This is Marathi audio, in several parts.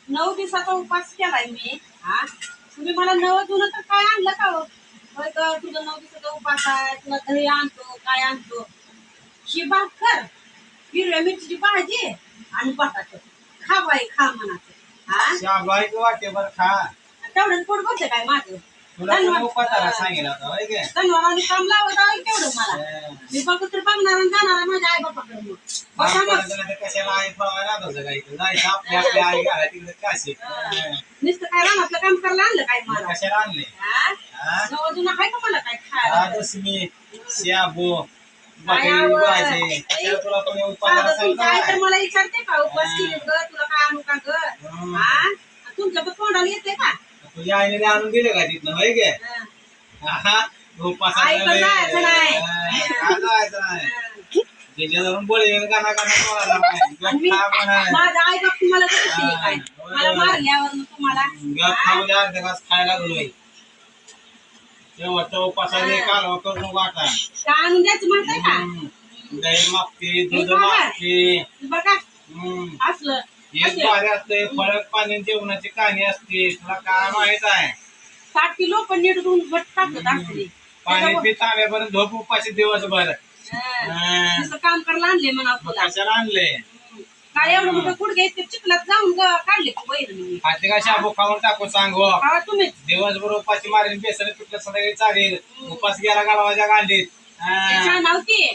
9 दिवसाचा उपास केलाय मी. हा तुम्ही मला नवं जुनं तर काय आणलं का हो? होय ग, तुझं 9 दिवसाचा उपास आहे, तुला दही आणतो काय आणतो. ही भाकर, हिरव्या मिरचीची भाजी आणि बटाटे खा बाई खा म्हणाचं. हा शाबाई वाटेवर खा. तेवढं पोट भरते काय माझं. तुला उपासाला सांगितलं होतं होय गे? धन्यवाद काम लावत आहे तेवढं मला. मी फक्त तर बघणार आणि जाणार माझ्या आई बापाकडे मग. बसा मग. कशाला आई पळवायला लागायचं काय इथं? जायचं आपल्या आपल्या आई घाला तिकडे काशी. नुसतं काय रानातलं काम करायला आणलं काय मला? कशाला आणले? अजून आहे का मला काय खायला? दशमी शाबू बकरी भाजी कशाला तुला कोणी उपासाला तर मला विचारते का उपास केले ग तुला काय आणू का ग? हा तुमच्या पण तोंडाला येते का? तुझ्या आईने आणून दिले का तिथनं होय गे? उपासाला जायचं नाही. त्याच्यावरून बोलले गाणं गाणं माझ्या आई बाप तुम्हाला काय मला मारल्यावर तुम्हाला अर्धा तास खायला लागलोय शेवटचा उपासाने कालवा करून वाटा काय आणून द्यायचं म्हणताय का? दही मागते दूध मागते बघा असलं एक भारी असते फळक पाणी जेवणाची कहाणी असते तुला काय माहित आहे 60 किलो पण नीट धुवून घट टाकत असते पाणी पित आल्यापर्यंत झोप उपाशी दिवसभर काम करायला आणले म्हणा तुला कशाला आणले काय एवढं मोठं गुडघे ते चिखलात जाऊन काढले बहिणी खाते का शाबू खाऊन टाकू सांगू तुम्ही दिवसभर उपाशी मारेल बेसन पिठलं संध्याकाळी चालेल उपास गेला गावाच्या गांडीत नव्हती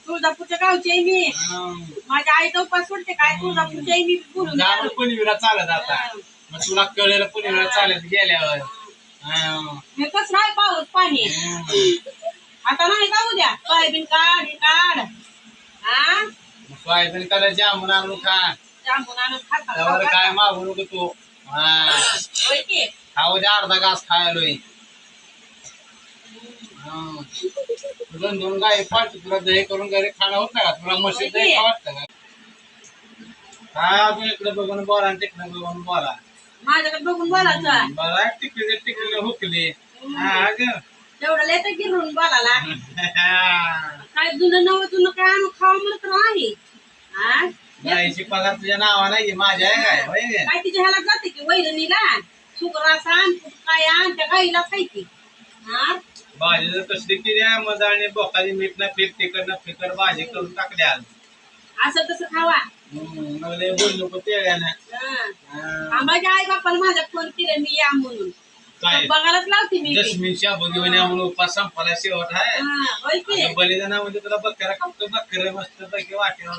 तुळजापूरच्या गावची आहे मी माझ्या आईचा उपास सोडते काय तुळजापूरची आई मी बोलून पुणेला चालत आता मग तुला कळलेलं पुणेला चालत गेल्यावर कसं नाही पाऊस पाणी आता नाही का उद्या सोयाबीन काढ हे काढ हा सोयाबीन काढा जामून आणून खा जांभून आणून त्यावर काय मागू नको तू होय की खाऊ द्या अर्धा घास खायलोय दोन गाय पाठ तुला दही करून घरी खाणं होत का तुला मशीन दही वाटतं का काय अजून इकडे बघून बोला आणि तिकडे बघून बोला माझ्याकडे बघून बोलायचं बघा टिकले टिकले हुकले हा ग तेवढं लेतं गिरून बोलायला काय जुनं नवं जुनं काय आणून खावं म्हणत नाही हा गायची पगार तुझ्या नावा नाही माझ्या आहे काय होय काय तिच्या ह्याला जाते की वैरणीला शुगर असं आण काय आण त्या गाईला खायची हा भाजी जर कसली केली मजा आणि बोकाची मीठ ना पीठ तिकड ना फिकर भाजी करून टाकल्या असं तसं खावा मला बोललो पण तेड्यानं माझ्या आई बापाला माझ्या फोन केला मी या म्हणून बघायलाच लावते मी जस्मिन शाबू घेऊन या म्हणून उपास संपाला शेवट आहे बलिदानामध्ये तुला बकरा खातो बकर मस्त पैकी वाटेवर